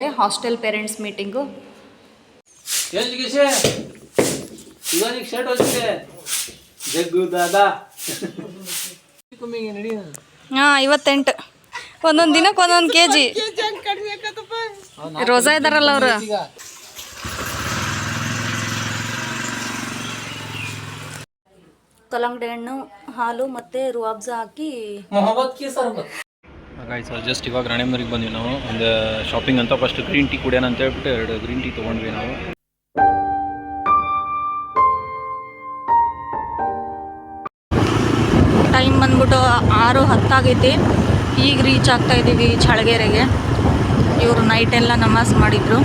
Hostel parents meeting. ಹಾಂ 58 ಒಂದೊಂದು ದಿನಕ್ಕೆ ಒಂದೊಂದು ಕೆಜಿ. ರೋಜಾ ಇದ್ದಾರಲ್ಲ ಅವರು. ಕಲ್ಲಂಗಡಿ ಹಣ್ಣು, ಹಾಲು ಮತ್ತು ರೂಅಬ್ಜಾ ಹಾಕಿ ಗಾಯ್ಸ್ ಜಸ್ಟ್ ಇವಾಗ ರಾಣೆಬೆನ್ನೂರಿಗೆ ಬಂದ್ವಿ ನಾವು ಒಂದು ಶಾಪಿಂಗ್ ಅಂತ. ಫಸ್ಟ್ ಗ್ರೀನ್ ಟೀ ಕುಡಿಯೋಣ ಅಂತ ಹೇಳ್ಬಿಟ್ಟು 2 ಗ್ರೀನ್ ಟೀ ತೊಗೊಂಡ್ವಿ ನಾವು. ಟೈಮ್ ಬಂದ್ಬಿಟ್ಟು 6:10 ಆಗೈತಿ. ಈಗ ರೀಚ್ ಆಗ್ತಾ ಇದ್ದೀವಿ ಚಳಗೆರೆಗೆ. ಇವರು ನೈಟೆಲ್ಲ ನಮಾಜ್ ಮಾಡಿದರು.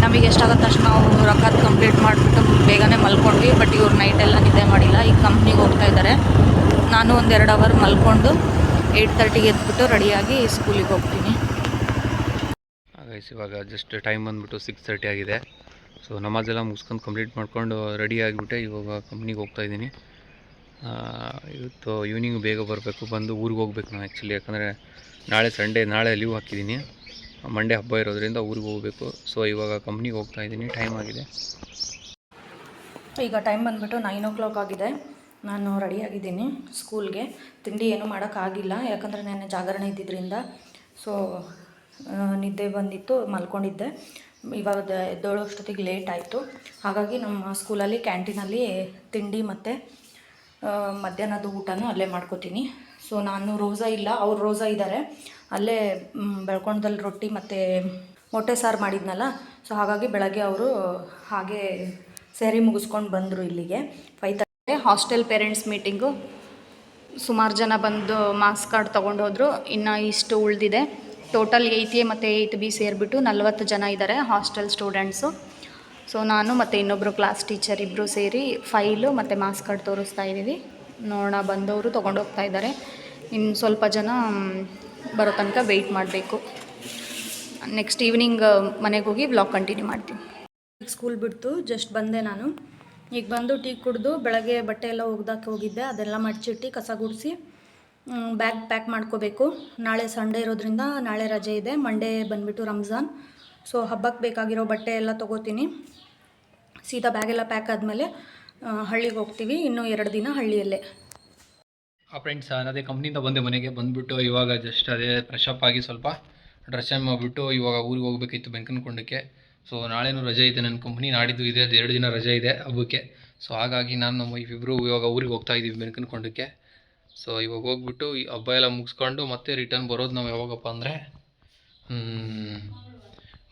ನಮಗೆ ಎಷ್ಟಾಗತ್ತೆ ಅಷ್ಟು ನಾವು ರೊಕ್ಕದ ಕಂಪ್ಲೀಟ್ ಮಾಡಿಬಿಟ್ಟು ಬೇಗನೆ ಮಲ್ಕೊಂಡ್ವಿ. ಬಟ್ ಇವ್ರು ನೈಟೆಲ್ಲ ನಿದ್ದೆ ಮಾಡಿಲ್ಲ. ಈಗ ಕಂಪ್ನಿಗೆ ಹೋಗ್ತಾ ಇದ್ದಾರೆ. ನಾನು ಒಂದು 2 ಅವರ್ ಮಲ್ಕೊಂಡು 8:30ಗೆ ಎದ್ಬಿಟ್ಟು ರೆಡಿಯಾಗಿ ಸ್ಕೂಲಿಗೆ ಹೋಗ್ತೀನಿ. ಗೈಸ್ ಇವಾಗ ಜಸ್ಟ್ ಟೈಮ್ ಬಂದ್ಬಿಟ್ಟು 6:30 ಆಗಿದೆ. ಸೊ ನಮಾಜೆಲ್ಲ ಮುಗಿಸ್ಕೊಂಡು ಕಂಪ್ಲೀಟ್ ಮಾಡ್ಕೊಂಡು ರೆಡಿ ಆಗಿಬಿಟ್ಟೆ ಇವಾಗ ಕಂಪ್ನಿಗೆ ಹೋಗ್ತಾಯಿದ್ದೀನಿ. ಇವತ್ತು ಈವ್ನಿಂಗ್ ಬೇಗ ಬರಬೇಕು. ಬಂದು ಊರಿಗೆ ಹೋಗ್ಬೇಕು ನಾವು ಆ್ಯಕ್ಚುಲಿ. ಯಾಕಂದರೆ ನಾಳೆ ಸಂಡೇ, ನಾಳೆ ಲೀವ್ ಹಾಕಿದ್ದೀನಿ. ಮಂಡೇ ಹಬ್ಬ ಇರೋದ್ರಿಂದ ಊರಿಗೆ ಹೋಗಬೇಕು. ಸೊ ಇವಾಗ ಕಂಪ್ನಿಗೆ ಹೋಗ್ತಾಯಿದ್ದೀನಿ. ಟೈಮ್ ಆಗಿದೆ. ಈಗ ಟೈಮ್ ಬಂದುಬಿಟ್ಟು 9 o'clock ಆಗಿದೆ. ನಾನು ರೆಡಿಯಾಗಿದ್ದೀನಿ ಸ್ಕೂಲ್ಗೆ. ತಿಂಡಿ ಏನೂ ಮಾಡೋಕ್ಕಾಗಿಲ್ಲ, ಯಾಕಂದರೆ ನೆನ್ನೆ ಜಾಗರಣೆ ಇದ್ದಿದ್ದರಿಂದ. ಸೊ ನಿದ್ದೆ ಬಂದಿತ್ತು, ಮಲ್ಕೊಂಡಿದ್ದೆ. ಇವಾಗ ಎದ್ದೇಳೋಷ್ಟೊತ್ತಿಗೆ ಲೇಟ್ ಆಯಿತು. ಹಾಗಾಗಿ ನಮ್ಮ ಸ್ಕೂಲಲ್ಲಿ ಕ್ಯಾಂಟೀನಲ್ಲಿ ತಿಂಡಿ ಮತ್ತು ಮಧ್ಯಾಹ್ನದ ಊಟನೂ ಅಲ್ಲೇ ಮಾಡ್ಕೋತೀನಿ. ಸೊ ನಾನು ರೋಜಾ ಇಲ್ಲ, ಅವ್ರು ರೋಜಾ ಇದ್ದಾರೆ. ಅಲ್ಲೇ ಬೆಳ್ಕೊಂಡದಲ್ಲಿ ರೊಟ್ಟಿ ಮತ್ತು ಮೊಟ್ಟೆ ಸಾರು ಮಾಡಿದ್ನಲ್ಲ. ಸೊ ಹಾಗಾಗಿ ಬೆಳಗ್ಗೆ ಅವರು ಹಾಗೆ ಸೇರಿ ಮುಗಿಸ್ಕೊಂಡು ಬಂದರು ಇಲ್ಲಿಗೆ. 5:30 ಹಾಸ್ಟೆಲ್ ಪೇರೆಂಟ್ಸ್ ಮೀಟಿಂಗು. ಸುಮಾರು ಜನ ಬಂದು ಮಾರ್ಕ್ಸ್ ಕಾರ್ಡ್ ತೊಗೊಂಡು ಹೋದರು. ಇನ್ನು ಇಷ್ಟು ಉಳಿದಿದೆ. ಟೋಟಲ್ 8A ಮತ್ತು 8B ಸೇರಿಬಿಟ್ಟು 40 ಜನ ಇದ್ದಾರೆ ಹಾಸ್ಟೆಲ್ ಸ್ಟೂಡೆಂಟ್ಸು. ಸೊ ನಾನು ಮತ್ತು ಇನ್ನೊಬ್ಬರು ಕ್ಲಾಸ್ ಟೀಚರ್ ಇಬ್ಬರು ಸೇರಿ ಫೈಲು ಮತ್ತು ಮಾರ್ಕ್ಸ್ ಕಾರ್ಡ್ ತೋರಿಸ್ತಾ ಇದ್ದೀವಿ. ನೋಡೋಣ, ಬಂದವರು ತೊಗೊಂಡು ಹೋಗ್ತಾ ಇದ್ದಾರೆ. ಇನ್ನು ಸ್ವಲ್ಪ ಜನ ಬರೋ ತನಕ ವೆಯ್ಟ್ ಮಾಡಬೇಕು. ನೆಕ್ಸ್ಟ್ ಈವ್ನಿಂಗ್ ಮನೆಗೆ ಹೋಗಿ ವ್ಲಾಗ್ ಕಂಟಿನ್ಯೂ ಮಾಡ್ತೀನಿ. ಸ್ಕೂಲ್ ಬಿಡ್ತು ಜಸ್ಟ್ ಬಂದೆ ನಾನು. ಈಗ ಬಂದು ಟೀ ಕುಡಿದು ಬೆಳಗ್ಗೆ ಬಟ್ಟೆ ಎಲ್ಲ ಒಗ್ದಾಕಿ ಹೋಗಿದ್ದೆ. ಅದೆಲ್ಲ ಮಡ್ಚಿಟ್ಟು ಕಸ ಗುಡಿಸಿ ಬ್ಯಾಗ್ ಪ್ಯಾಕ್ ಮಾಡ್ಕೋಬೇಕು. ನಾಳೆ ಸಂಡೇ ಇರೋದ್ರಿಂದ ನಾಳೆ ರಜೆ ಇದೆ. ಮಂಡೇ ಬಂದುಬಿಟ್ಟು ರಂಜಾನ್. ಸೊ ಹಬ್ಬಕ್ಕೆ ಬೇಕಾಗಿರೋ ಬಟ್ಟೆ ಎಲ್ಲ ತೊಗೋತೀನಿ. ಸೀದಾ ಬ್ಯಾಗೆಲ್ಲ ಪ್ಯಾಕ್ ಆದಮೇಲೆ ಹಳ್ಳಿಗೆ ಹೋಗ್ತೀವಿ. ಇನ್ನೂ 2 ದಿನ ಹಳ್ಳಿಯಲ್ಲೇ. ಫ್ರೆಂಡ್ಸ್ ಅದೇ ಕಂಪ್ನಿಯಿಂದ ಬಂದೆ ಮನೆಗೆ. ಬಂದುಬಿಟ್ಟು ಇವಾಗ ಜಸ್ಟ್ ಅದೇ ಫ್ರೆಶ್ ಅಪ್ ಆಗಿ ಸ್ವಲ್ಪ ಡ್ರೆಸ್ ಚೇಂಜ್ ಮಾಡಿಬಿಟ್ಟು ಇವಾಗ ಊರಿಗೆ ಹೋಗಬೇಕಿತ್ತು ಬೆಂಕನಕೊಂಡಕ್ಕೆ. ಸೊ ನಾಳೆನೂ ರಜೆ ಇದೆ ನನ್ನ ಕಂಪ್ನಿ. ನಾಡಿದ್ದು ಇದೆ, 2 ದಿನ ರಜೆ ಇದೆ ಹಬ್ಬಕ್ಕೆ. ಸೊ ಹಾಗಾಗಿ ನಾನು ಇಬ್ಬರು ಇವಾಗ ಊರಿಗೆ ಹೋಗ್ತಾ ಇದ್ದೀವಿ ಬೆಂಕನಕೊಂಡಕ್ಕೆ. ಸೊ ಇವಾಗ ಹೋಗ್ಬಿಟ್ಟು ಈ ಹಬ್ಬ ಎಲ್ಲ ಮುಗಿಸ್ಕೊಂಡು ಮತ್ತೆ ರಿಟರ್ನ್ ಬರೋದು ನಾವು ಯಾವಾಗಪ್ಪ ಅಂದರೆ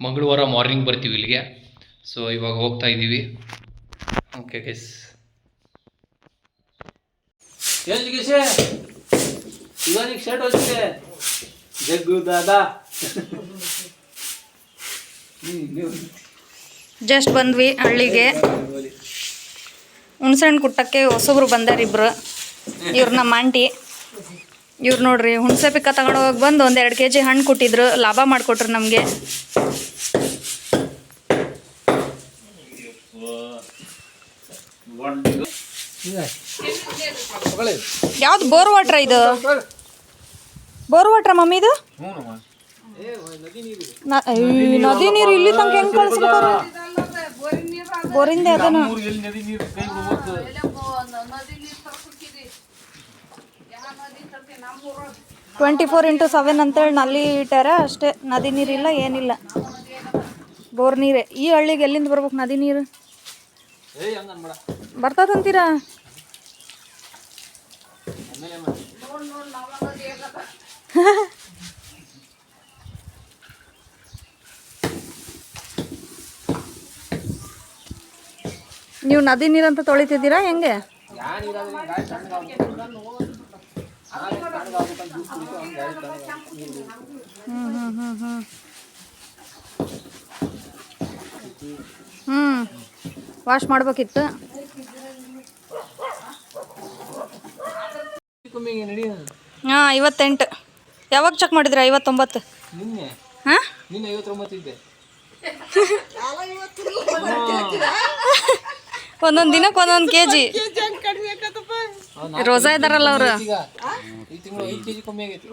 ಮಂಗಳವಾರ ಮಾರ್ನಿಂಗ್ ಬರ್ತೀವಿ ಇಲ್ಲಿಗೆ. ಸೊ ಇವಾಗ ಹೋಗ್ತಾ ಇದ್ದೀವಿ. Okay guys. ಜಸ್ಟ್ ಬಂದ್ವಿ ಹಳ್ಳಿಗೆ. ಹುಣ್ಸೆಹಣ್ಣು ಕುಟ್ಟಕ್ಕೆ ಹೊಸಬ್ರು ಬಂದಾರಿಬ್ರು. ಇವ್ರು ನಮ್ಮ ಆಂಟಿ. ಇವ್ರು ನೋಡ್ರಿ ಹುಣಸೆ ಪಿಕ್ಕ ತಗೊಂಡೋಗಿ ಬಂದು 1-2 kg ಹಣ್ಣು ಕೊಟ್ಟಿದ್ರು. ಲಾಭ ಮಾಡಿಕೊಟ್ರು ನಮಗೆ. ಯಾವ್ದು ಬೋರ್ ವಾಟ್ರ ಇದು? ಬೋರ್ ವಾಟ್ರ ಮಮ್ಮಿ ಇದು? ನದಿ ನೀರು ಇಲ್ಲಿ ತನಕ ಹೆಂಗೆ ಕಳಿಸ್ಬೇಕು? ಬೋರಿಂದ ಅದನ್ನು 24x7 ಅಂತೇಳಿ ನಲ್ಲಿ ಇಟ್ಟಾರ ಅಷ್ಟೇ. ನದಿ ನೀರಿಲ್ಲ, ಏನಿಲ್ಲ, ಬೋರ್ ನೀರೇ. ಈ ಹಳ್ಳಿಗೆ ಎಲ್ಲಿಂದ ಬರ್ಬೇಕು ನದಿ ನೀರು? ಬರ್ತದಂತೀರಾ? ನೀವು ನದಿ ನೀರಂತ ತೊಳಿತಿದ್ದೀರಾ ಹೆಂಗೆ? ವಾಶ್ ಮಾಡ್ಬೇಕಿತ್ತು. ಹಾಂ 58. ಯಾವಾಗ ಚೆಕ್ ಮಾಡಿದ್ರಿ? 59. ಹಾಂ 59 ಇದ್ದೆ. ಒಂದೊಂದು ದಿನಕ್ಕೆ ಒಂದೊಂದು ಕೆ ಜಿ ರೋಜಾ ಇದ್ದಾರಲ್ಲ ಅವರು. ಈ ತಿಂಗಳು 5 kg ಕಮ್ಮಿ ಆಗೈತಿ.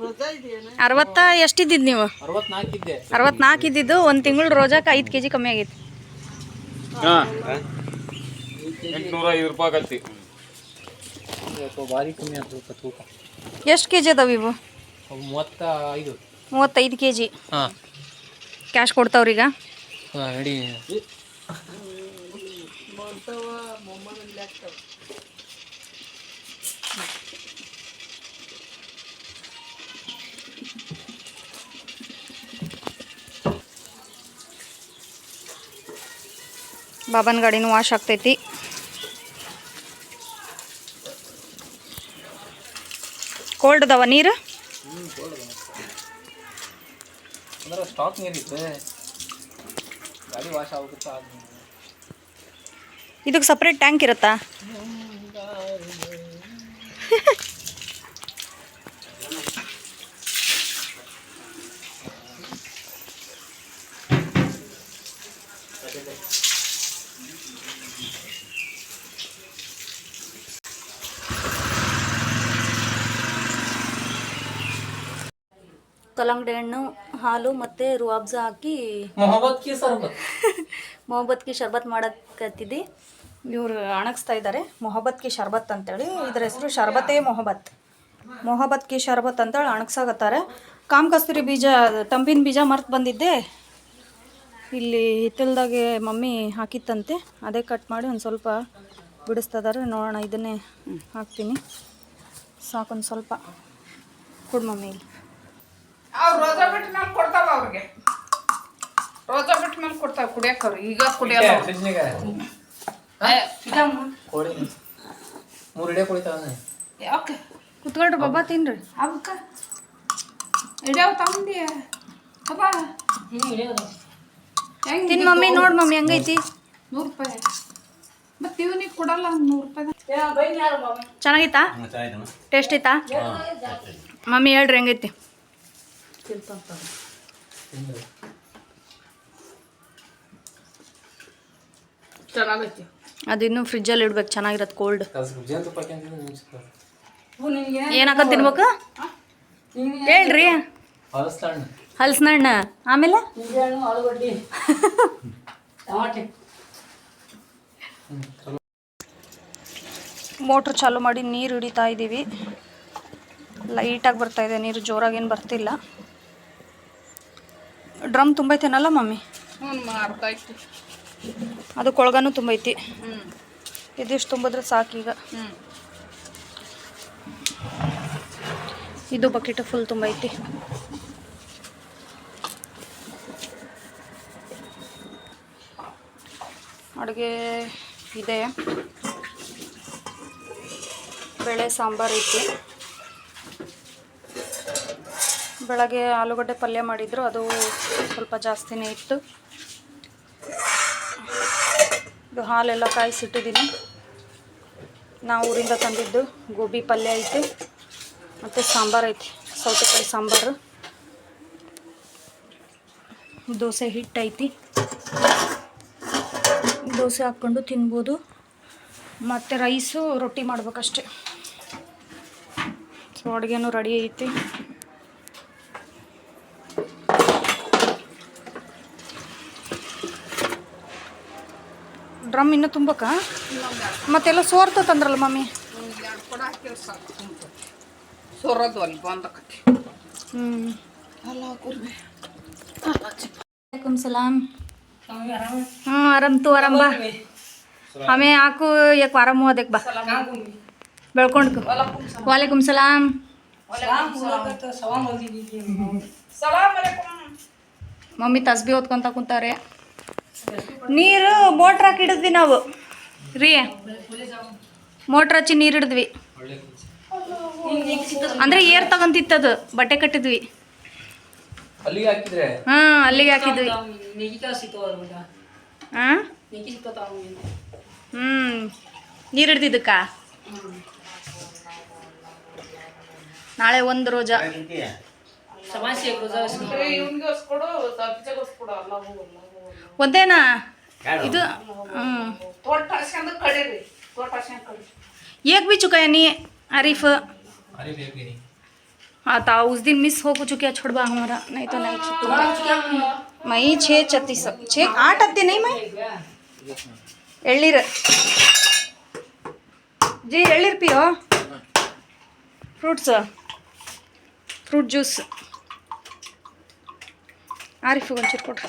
60 ಎಷ್ಟಿದ್ದಿದ್ದು ನೀವು? 64 ಇದ್ದೆ. 64 ಇದ್ದಿದ್ದು, ಒಂದು ತಿಂಗಳು ರೋಜಾಕ್ಕೆ 5 kg ಕಮ್ಮಿ ಆಗೈತಿ. 805 ರೂಪಾಯಿ ಆಗತ್ತಿ. ಭಾರಿ ಕಮ್ಮಿ ಆಗ್ತದೆ ತೂಕ. ಎಷ್ಟು ಕೆ ಜಿ ಅದಾವ ಇವು? 35. 35 kg. ಹಾಂ, ಕ್ಯಾಶ್ ಕೊಡ್ತಾವ್ರೀಗ. ಹಾಂ ರೆಡಿ. ಬಾಬನ್ ಗಾಡಿನೂ ವಾಶ್ ಆಗ್ತೈತಿ. ಕೋಲ್ಡ್ ಅದಾವ ನೀರು? ಅಂದ್ರೆ ಸ್ಟಾಕ್ ನೀರಿತ್ತು, ಗಾಡಿ ವಾಶ್ ಆಗುತ್ತೆ. ಇದಕ್ಕೆ ಸಪ್ರೇಟ್ ಟ್ಯಾಂಕ್ ಇರುತ್ತಾ? ಕಲ್ಲಂಗಡಿ ಹಣ್ಣು, ಹಾಲು ಮತ್ತು ರುವಾಬ್ಜ ಹಾಕಿ ಮೊಹಬ್ಬತ್ ಕಿ ಶರ್ಬತ್ ಮಾಡಕತ್ತಿದ್ದಿ. ಇವರು ಅಣಗಿಸ್ತಾ ಇದ್ದಾರೆ. ಮೊಹಬ್ಬತ್ ಕಿ ಶರ್ಬತ್ ಅಂತೇಳಿ, ಇದರ ಹೆಸರು ಶರ್ಬತ್ತೇ ಮೊಹಬ್ಬತ್ ಕಿ ಶರ್ಬತ್ ಅಂತೇಳಿ ಅಣಗ್ಸಾಕತ್ತಾರೆ. ಕಾಮ್ ಕಸ್ತೂರಿ ಬೀಜ, ತಂಪಿನ ಬೀಜ ಮರ್ತು ಬಂದಿದ್ದೆ. ಇಲ್ಲಿ ಹಿತ್ತಲ್ದಾಗೆ ಮಮ್ಮಿ ಹಾಕಿತ್ತಂತೆ, ಅದೇ ಕಟ್ ಮಾಡಿ ಒಂದು ಸ್ವಲ್ಪ ಬಿಡಿಸ್ತಿದ್ದಾರೆ. ನೋಡೋಣ, ಇದನ್ನೇ ಹಾಕ್ತೀನಿ. ಸಾಕೊಂದು ಸ್ವಲ್ಪ ಕೊಡು ಮಮ್ಮಿ. ಅವ್ರು ರೋಜಾ ಬಿಟ್ಟ ಮೇಲೆ ಕೊಡ್ತಾವ, ಅವ್ರಿಗೆ ರೋಜಾ ಬಿಟ್ಟ ಮೇಲೆ ಕೊಡ್ತಾವ ಕುಡಿಯಕ್ಕೆ. ಅವ್ರು ಈಗ ಕುಡಿಯಲ್ಲ. ಕೋಳಿ 3 ಇಡೆ ಕುಳಿತಾವ. ಯಾಕೆ ಕುತ್ಕೊಳ್ರಿ ಬಾಬಾ, ತಿನ್ರಿ. ಅವಕ್ಕ ಇಡ್ಯಾವ ತಗೊಂಡಿ ಅಪ್ಪ? ಹೆಂಗೆ ತಿನ್ ಮಮ್ಮಿ, ನೋಡಿ ಮಮ್ಮಿ ಹೆಂಗೈತಿ. 100 ರೂಪಾಯಿ. ಮತ್ತೆ ಇವನಿಗೆ ಕೊಡಲ್ಲ 100 ರೂಪಾಯಿ. ಚೆನ್ನಾಗೈತಾ? ಟೇಸ್ಟ್ ಐತಾ ಮಮ್ಮಿ? ಹೇಳ್ರಿ ಹೆಂಗೈತಿ. ಚೆನ್ನಾಗೈತಿ. ಅದು ಇನ್ನೂ ಫ್ರಿಜ್ಜಲ್ಲಿ ಇಡ್ಬೇಕು, ಚೆನ್ನಾಗಿರತ್ತೆ ಕೋಲ್ಡ್. ನಿನಗೆ ಏನು ಹಾಕೋದು ತಿನ್ಬೇಕು ಹೇಳ್ರಿ. ಹಲಸಿನ ಹಣ್ಣು, ಆಮೇಲೆ ಆಲೂಗಡ್ಡಿ, ಟಮಾಟೆ. ಮೋಟ್ರ್ ಚಾಲು ಮಾಡಿ ನೀರು ಹಿಡಿತಾ ಇದ್ದೀವಿ. ಲೈಟಾಗಿ ಬರ್ತಾಯಿದೆ ನೀರು, ಜೋರಾಗೇನು ಬರ್ತಿಲ್ಲ. ಡ್ರಮ್ ತುಂಬೈತೇನಲ್ಲ ಮಮ್ಮಿ? ಅರ್ಧ ಐತಿ. ಅದು ಕೊಳಗನೂ ತುಂಬೈತಿ. ಇದಿಷ್ಟು ತುಂಬಿದ್ರೆ ಸಾಕೀಗ. ಇದು ಬಕೆಟ್ ಫುಲ್ ತುಂಬೈತಿ. ಅಡುಗೆ ಇದೆ, ಬೇಳೆ ಸಾಂಬಾರು ಐತಿ. ಬೆಳಗ್ಗೆ ಆಲೂಗಡ್ಡೆ ಪಲ್ಯ ಮಾಡಿದ್ರು, ಅದು ಸ್ವಲ್ಪ ಜಾಸ್ತಿನೇ ಇತ್ತು. ಇದು ಹಾಲೆಲ್ಲ ಕಾಯಿಸಿಟ್ಟಿದ್ದೀನಿ. ನಾವು ಊರಿಂದ ತಂದಿದ್ದು ಗೋಬಿ ಪಲ್ಯ ಐತಿ, ಮತ್ತು ಸಾಂಬಾರು ಐತಿ, ಸೌತೆಕಾಯಿ ಸಾಂಬಾರು. ದೋಸೆ ಹಿಟ್ಟು ಐತಿ, ದೋಸೆ ಹಾಕ್ಕೊಂಡು ತಿನ್ಬೋದು. ಮತ್ತು ರೈಸು, ರೊಟ್ಟಿ ಮಾಡ್ಬೇಕಷ್ಟೆ. ಸೊ ಅಡುಗೆನೂ ರೆಡಿ ಐತಿ. ಡ್ರಮ್ ಇನ್ನೂ ತುಂಬಕ್ಕ? ಮತ್ತೆಲ್ಲ ಸೋರ್ತಂದ್ರಲ್ಲ ಮಮ್ಮಿ? ಕೊಡ ಹಾಕಿ ಸಾಕು, ಸೋರೋದು ಅಲ್ಲಿ ಬಂದಕತಿ. ಅಲ್ಲ ಕುರ್ಬಿ. वालेकुम सलाम. हाँ आराम तू आराम बा. हमें आको एक वारम हुआ देख बा. बेलकोंड को. वालेकुम सलाम. ಮಮ್ಮಿ ತಸ್ಬಿ ಓದ್ಕೊಂತ ಕುಂತಾರೆ. ನೀರು ಮೋಟ್ರ್ ಹಾಕಿ ಹಿಡಿದ್ವಿ ನಾವು ರೀ. ಮೋಟ್ರ್ ಹಚ್ಚಿ ನೀರು ಹಿಡಿದ್ವಿ. ಅಂದರೆ ಏರ್ ತಗೊಂತಿತ್ತದು, ಬಟ್ಟೆ ಕಟ್ಟಿದ್ವಿ. ಅಲ್ಲಿಗೆ ಹಾಕಿದ್ರೆ? ಹಾಂ, ಅಲ್ಲಿಗೆ ಹಾಕಿದ್ವಿ. ಹಾಂ, ನೀರು ಹಿಡ್ದಿದ್ದಕ್ಕ. ನಾಳೆ ಒಂದು ರೋಜಾ. ಒಂದೇನಾ? ಇದು ತೋಟ ಹಾಸ್ಕೊಂಡು ಕಡೀರಿ ತೋಟ ಹಾಸ್ಕೊಂಡು ಕಡಿ एक भी चुका है नहीं आरिफ अरे भी नहीं हाँ था उस दिन मिस हो चुका है छोड़बा हमारा नहीं तो नहीं छूटूंगा मई 6:36 8 हत्ते नहीं मैं एळनीर जी एळनीर पियो फ्रूट ಜ್ಯೂಸ್ आरिफ ಒಂಚೂರು ಕೊಡ್ರಿ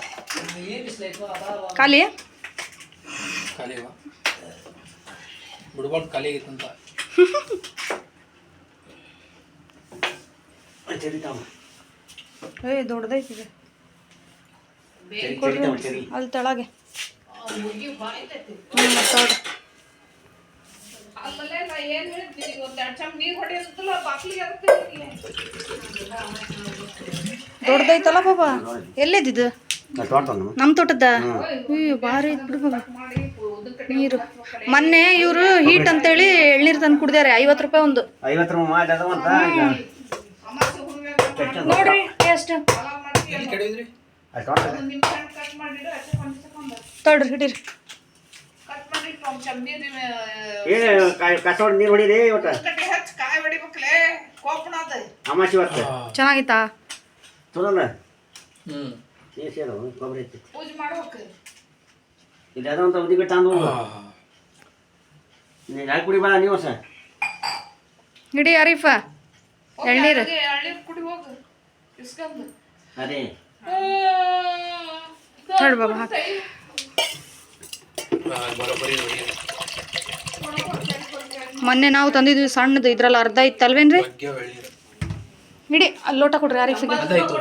ಖಾಲಿ ಖಾಲಿ ಬಿಡ್ಬಾರ್ದು ಖಾಲಿ ಆಗಿತ್ತಂತ ಏ ದೊಡ್ಡದೈತಿದೆ ಅಲ್ಲಿ ತೆಳಗೆ ಅಲ್ಲೇ ನಾ ಏನು ಹೇಳ್ತೀನಿ ಒಂದು 2 ಚಮ್ ನೀರು ಹೊಡೆಯೋದಿಲ್ಲ ಬಾಕ್ಲಿಗೆ ಅದಕ್ಕೆ ದೊಡ್ಡದೈತಲ್ಲ ಬಾಬಾ ಎಲ್ಲಿದ್ದು ನಮ್ಮ ತೋಟದ ಭಾರಿ ಐತ್ ಬಿಡು ಬಾಬಾ ನೀರು ಮೊನ್ನೆ ಇವರು ಹೀಟ್ ಅಂತೇಳಿ ಎಳ್ನೀರು ತಂದು ಕುಡ್ದಾರೆ 50 ರೂಪಾಯಿ ಒಂದು 50 ರೂಪಾಯಿ ಮಾಡಿ ಅದು ಅಂತ ನೋಡ್ರಿ ಟೇಸ್ಟ್ ಕೆಡಿದ್ರಿ ನಿಮ್ಮ ಸಣ್ಣ ಕಟ್ ಮಾಡಿಡು ಅಷ್ಟೇ ಒಂದು ತಗೊಂಡು ತೊಡ್ರಿ ಹಿಡೀರಿ ಕಟ್ ಮಾಡಿ ಒಂದು ಚಮ್ ನೀರು ಕಸೋಡ್ ನೀರು ಹೊಡಿರಿ ಒಟ್ಟು ಕಟ್ಟಿ ಹಚ್ಚಿ ಕಾಯಿ ಹೊಡಿಬೇಕಲೇ ಕೋಪಣ ಅದ ಅಮಾಸಿ ಹೊತ್ತು ಚೆನ್ನಾಗಿತ್ತಾ ಚಲೋನ ಹ್ಞೂ ಸೇರು ಗೊಬ್ಬರ ಐತಿ ಪೂಜೆ ಮಾಡ್ಬೇಕು ಇದು ಅದಂತ ಉದಿಗೆ ತಂದು ನೀನು ಯಾಕೆ ಕುಡಿ ಬಾ ನೀವು ಸರ್ ಹಿಡಿ ಆರೀಫ ಎಳ್ನೀರು ಎಳ್ನೀರು ಕುಡಿ ಹೋಗು ಇಸ್ಕೊಂಡು ಅದೇ ತಡ್ ಬಾಬಾ ಹಾಕ್ ಬರೋಬ್ಬರಿ ಮೊನ್ನೆ ನಾವು ತಂದಿದ್ವಿ ಸಣ್ಣದು ಇದ್ರಲ್ಲಿ ಅರ್ಧ ಇತ್ತಲ್ವೇನ್ರಿ ಬಗ್ಗೆ ಎಳ್ನೀರು ಹಿಡಿ ಅಲ್ಲಿ ಲೋಟ ಕೊಡ್ರಿ ಆರೀಫಿಗೆ ಅದಾಯ್ತು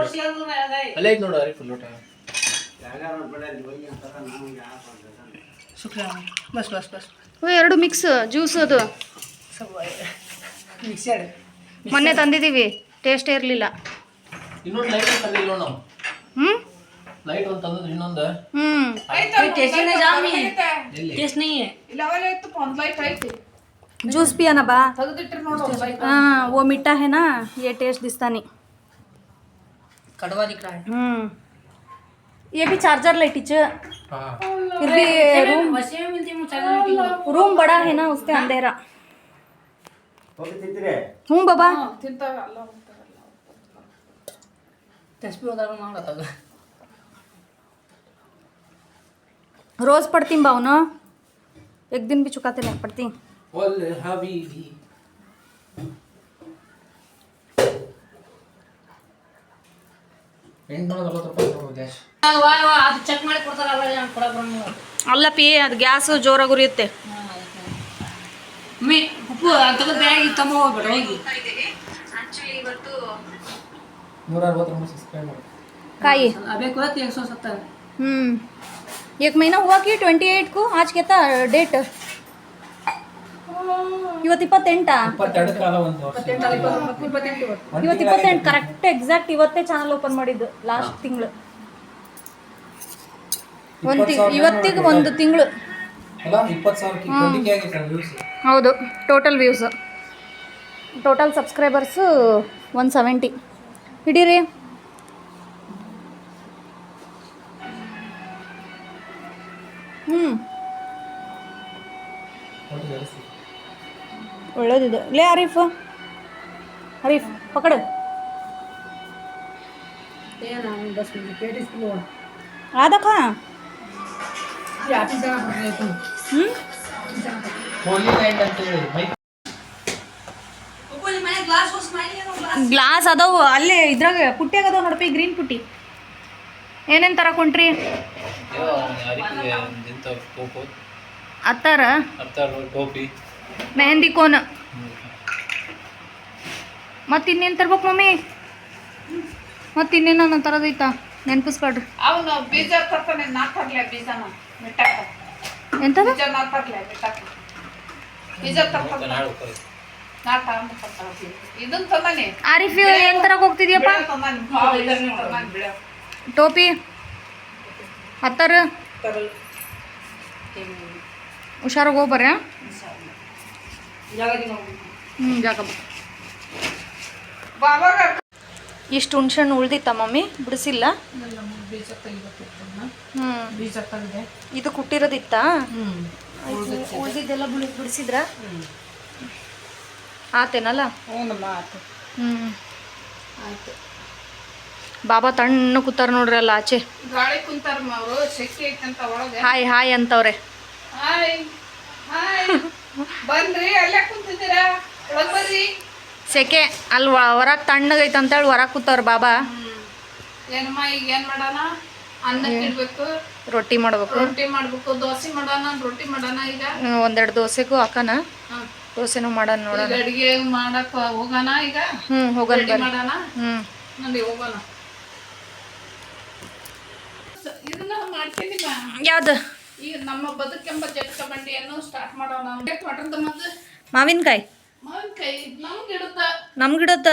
ಅಲ್ಲೇ ಐತೆ ನೋಡು ಅರಿಫ್ ಲೋಟ ಬಸ್ ಬಸ್ ಬಸ್ ಓ ಎರಡು ಮಿಕ್ಸ್ ಜ್ಯೂಸ್ ಅದು ಮೊನ್ನೆ ತಂದಿದ್ದೀವಿ ಟೇಸ್ಟೇ ಇರಲಿಲ್ಲ ಇನ್ನೊಂದು ಲೈಟ್ ತಂದಿಲ್ಲ ನಾವು ಹ್ಞೂ ಲೈಟ್ ಒಂದು ತಂದಿದ್ರು ಇನ್ನೊಂದು ಹ್ಞೂ ಎಲ್ಲಿ ಇಲ್ಲ ಅವೆಲ್ಲ ಇತ್ತು ಒಂದು ಲೈಟ್ ಐತಿ जूस पिया ना बा ತೆಗೆದಿಟ್ರೆ ನೋಡು ಲೈಟ್ हाँ वो मीठा है ना ये टेस्ट दिखता नहीं ಕಡವಾ ದಿಕ್ಕ ये भी चार्जर लाइट ಹಾಂ फिर भी रूम बड़ा है ना उसके अंधेरा ಹೋಗಿ ತಿಂತೀರಿ हूँ बाबा ತಿಂತಾವ ಅಲ್ಲ रोज पढ़ती बाऊ ना एक दिन भी चुकाते नहीं पढ़ती ಒಲ್ಲೆ ಹಬೀಬಿ ₹840 ಗ್ಯಾಸ್ ಅಲ್ಲ ಪಿ ಅದು ಗ್ಯಾಸ್ ಜೋರಾಗಿ ಉರಿಯುತ್ತೆ काई एक महीना हुआ कि 28 को आज कहता डेट ಇವತ್ತು 28 ಇವತ್ತು 28 ಕರೆಕ್ಟ್ ಎಕ್ಸಾಕ್ಟ್ ಇವತ್ತೇ ಚಾನಲ್ ಓಪನ್ ಮಾಡಿದ್ದು ಲಾಸ್ಟ್ ತಿಂಗಳು ಇವತ್ತಿಗೆ ಒಂದು ತಿಂಗಳು ಹೌದು ಟೋಟಲ್ ವ್ಯೂಸ್ ಟೋಟಲ್ ಸಬ್ಸ್ಕ್ರೈಬರ್ಸು 170 ಹಿಡೀರಿ ಒಳ್ಳೇದಿದೆ ಲೇ ಆರೀಫ್ ಪಕಡು ಆದಕ್ಕ ಗ್ಲಾಸ್ ಅದಾವು ಅಲ್ಲೇ ಇದ್ರಾಗ ಪುಟ್ಟಿ ಆಗದಾವ ನೋಡಪ್ಪಿ ಗ್ರೀನ್ ಪುಟ್ಟಿ ಏನೇನು ತರಕೊಂಡ್ರಿ ಅತ್ತಾರ ಟೋಪಿ ಮೆಹಂದಿ ಕೋನ್ ಮತ್ತೆ ಇನ್ನೇನು ತರ್ಬೇಕು ಮಮ್ಮಿ ಮತ್ತೆ ಇನ್ನೇನು ತರೋದೈತಾ ನೆನ್ಪಿಸ್ಕೊಳ್ರಿ ಅವನು ಬೀಜ ತರ್ತಾನೆ ನಾ ತರ್ಲೆ ಬೀಜನ ಮಿಟ್ಟಾಕ ಎಂತದ ಬೀಜ ನಾ ತರ್ಲೆ ಮಿಟ್ಟಾಕ ಬೀಜ ತರ್ತಾನೆ ನಾ ತಗೊಂಡು ಇದನ್ನ ತಂದಾನೆ ಆರಿಫ್ ಏನ್ ತರಕ್ ಹೋಗ್ತಿದ್ಯಪ್ಪ ತಂದಾನೆ ಬಿಡ ಟೋಪಿ ಹತ್ತಾರ ಹುಷಾರಾಗಿ ಹೋಗ್ಬರ್ರಿ ಜಾಗ ಬಾಬಾಗ ಇಷ್ಟು ಹುಣ್ಸೆಹಣ್ಣು ಉಳ್ದಿತ್ತ ಮಮ್ಮಿ ಬಿಡಿಸಿಲ್ಲ? ಎಲ್ಲ ಬೀಜ ತೆಗಿಬೇಕಿತ್ತು. ಹ್ಞೂ ಬೀಜ ತೆಗ್ದೆ. ಇದು ಕುಟ್ಟಿರೋದಿತ್ತಾ? ಹ್ಞೂ ಉಳ್ದಿದ್ದೆಲ್ಲ ಬಿಡಿಸಿದ್ರ? ಆತೇನಲ್ಲ? ಹ್ಞೂನಮ್ಮ ಆಯ್ತು. ಹ್ಞೂ ಆಯ್ತು. ಬಾಬಾ ತಣ್ಣ ಕೂತಾರ ನೋಡ್ರಿ ಅಲ್ಲ ಆಚೆ. ಗಾಳಿ ಕುಂತಾರಮ್ಮ ಅವರು, ಸೆಕೆ ಐತಂತ ಒಳಗೆ. ಹಾಯ್ ಹಾಯ್ ಅಂತವ್ರೆ. ಹಾಯ್ ಹಾಯ್ ಬನ್ರಿ, ಅಲ್ಲೇ ಕುಂತಿದ್ದೀರಾ, ಒಳಗೆ ಬರ್ರಿ. ಸೆಕೆ ಅಲ್ಲಿ ಹೊರಗೆ ತಣ್ಣಗೈತೆ ಅಂತೇಳಿ ಹೊರಗೆ ಕೂತವ್ರ ಬಾಬಾ. ಏನಮ್ಮ ಈಗ ಏನು ಮಾಡೋಣ? ಅನ್ನಕ್ಕೆ ಇಡ್ಬೇಕು, ರೊಟ್ಟಿ ಮಾಡ್ಬೇಕು, ರೊಟ್ಟಿ ಮಾಡ್ಬೇಕು, ದೋಸೆ ಮಾಡೋಣ, ರೊಟ್ಟಿ ಮಾಡೋಣ. ಈಗ ಒಂದೆರಡು ದೋಸೆಗೂ ಹಾಕೋಣ, ದೋಸೆನೂ ಮಾಡೋಣ ನೋಡೋಣ. ಈಗ ಅಡಿಗೆ ಮಾಡಕ್ ಹೋಗೋಣ. ಈಗ ಹೋಗೋಣ ರೆಡಿ ಮಾಡೋಣ. ಹ್ಞೂ ನೋಡಿ ಹೋಗೋಣ. ಇದನ್ನ ಮಾಡ್ತೀನಿ ಬಾ. ಯಾವ್ದು? ಈಗ ನಮ್ಮ ಬದುಕೆಂಬ ಜಟಕ ಬಂಡಿಯನ್ನು ಸ್ಟಾರ್ಟ್ ಮಾಡೋಣ. ಹೊಟ್ಟದ ಮತ್ತೆ ಮಾವಿನಕಾಯಿ ಮಾವಿನಕಾಯಿ ನಮ್ಗೆ ಇಡುತ್ತ. ನಮ್ಗಿಡತ್ತ?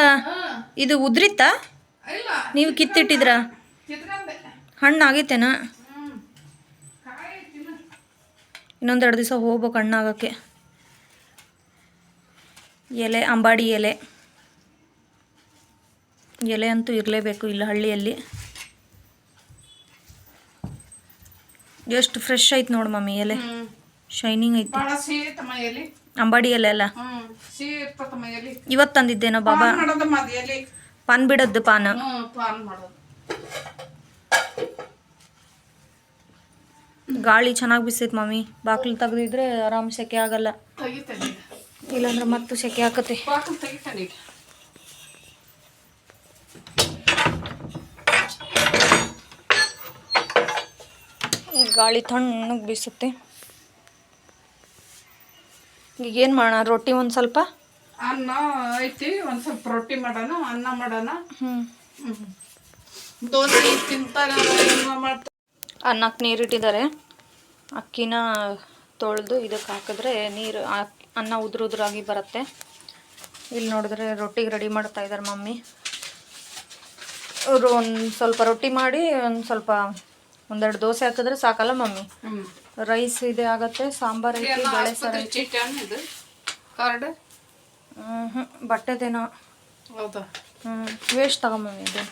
ಇದು ಉದ್ರಿತ್ತಾ? ಇಲ್ಲ, ನೀವು ಕಿತ್ತಿಟ್ಟಿದ್ರ? ಕಿತ್ಕೊಂಡೆ. ಹಣ್ಣು ಆಗೈತೇನ? ಕಾಯಿ ತಿನ್ನು. ಇನ್ನೊಂದೆರಡು ದಿವಸ ಹೋಗ್ಬೇಕು ಹಣ್ಣಾಗಕ್ಕೆ. ಎಲೆ, ಅಂಬಾಡಿ ಎಲೆ ಅಂತೂ ಇರಲೇಬೇಕು ಇಲ್ಲ ಹಳ್ಳಿಯಲ್ಲಿ. ಎಷ್ಟು ಫ್ರೆಶ್ ಐತೆ ನೋಡಿ ಮಮ್ಮಿ ಎಲೆ, ಶೈನಿಂಗ್ ಐತಿ. ಭಾಳ ಸಿಹಿ ತಮ್ಮ ಎಲೆ, ಅಂಬಾಡಿ ಎಲೆ ಅಲ್ಲ? ಸಿಹಿ ಇರ್ತತಮ್ಮ ಎಲೆ. ಇವತ್ತು ತಂದಿದ್ದೇನೋ ಬಾಬಾ. ಪಾನ್ ಮಾಡೋದಮ್ಮ ಅದು ಎಲೆ. ಪಾನ್ ಬಿಡದ್ದು ಪಾನ. ಪಾನ್ ಮಾಡೋದು. ಗಾಳಿ ಚೆನ್ನಾಗಿ ಬಿಸೈತೆ ಮಮ್ಮಿ. ಬಾಕ್ಲು ತೆಗೆದಿದ್ರೆ ಆರಾಮ್ ಸೆಕೆ ಆಗಲ್ಲ, ತೆಗಿತಾನೆ ಇಲ್ಲಾಂದ್ರೆ ಮತ್ತೆ ಸೆಕೆ ಆಕತ್ತೆ. ಬಾಕಲ್ ತೆಗಿತಾನೆ ಈಗ. ಗಾಳಿ ತಣ್ಣಗೆ ಬೀಸುತ್ತೆ. ಈಗ ಏನು ಮಾಡೋಣ? ರೊಟ್ಟಿ ಒಂದು ಸ್ವಲ್ಪ, ಅನ್ನ ಐತಿ, ಒಂದು ಸ್ವಲ್ಪ ರೊಟ್ಟಿ ಮಾಡೋಣ, ಅನ್ನ ಮಾಡೋಣ. ದೋಸೆ ತಿಂತಾರೆ ಮಾಡ್ತಾರೆ. ಅನ್ನಕ್ಕೆ ನೀರಿಟ್ಟಿದ್ದಾರೆ. ಅಕ್ಕಿನ ತೊಳೆದು ಇದಕ್ಕೆ ಹಾಕಿದ್ರೆ ನೀರು ಅನ್ನ ಉದುರಾಗಿ ಬರುತ್ತೆ. ಇಲ್ಲಿ ನೋಡಿದ್ರೆ ರೊಟ್ಟಿಗೆ ರೆಡಿ ಮಾಡ್ತಾ ಇದ್ದಾರೆ ಮಮ್ಮಿ. ಅವರು ಒಂದು ಸ್ವಲ್ಪ ರೊಟ್ಟಿ ಮಾಡಿ ಒಂದೆರಡು ದೋಸೆ ಹಾಕಿದ್ರೆ ಸಾಕಲ್ಲ ಮಮ್ಮಿ? ರೈಸ್ ಇದೆ ಆಗತ್ತೆ, ಸಾಂಬಾರು ಐತಿ, ಬೇಳೆ ಸಾರು ಐತಿ. ಇದು ಕಾರ್ಡ್ ಬಟ್ಟೆದೇನೋ. ಹೌದಾ? ವೇಸ್ಟ್ ತಗೊಂಬಮ್ಮಿ ಇದು.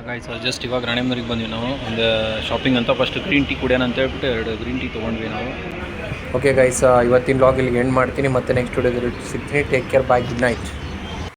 ಗಾಯ್ಸ್ ಜಸ್ಟ್ ಇವಾಗ ರಾಣೆಬೆನ್ನೂರಿಗೆ ಬಂದ್ವಿ ನಾವು ಒಂದು ಶಾಪಿಂಗ್ ಅಂತ. ಫಸ್ಟ್ ಗ್ರೀನ್ ಟೀ ಕುಡಿಯೋಣ ಅಂತ ಹೇಳ್ಬಿಟ್ಟು 2 ಗ್ರೀನ್ ಟೀ ತೊಗೊಂಡ್ವಿ ನಾವು. ಓಕೆ ಗೈಸ್, ಇವತ್ತಿನ ವ್ಲಾಗ್ ಇಲ್ಲಿಗೆ ಎಂಡ್ ಮಾಡ್ತೀನಿ. ಮತ್ತೆ ನೆಕ್ಸ್ಟ್ ವಿಡಿಯೋದಲ್ಲಿ ಸಿಗ್ತೀನಿ. ಟೇಕ್ ಕೇರ್, ಬಾಯ್, ಗುಡ್ ನೈಟ್.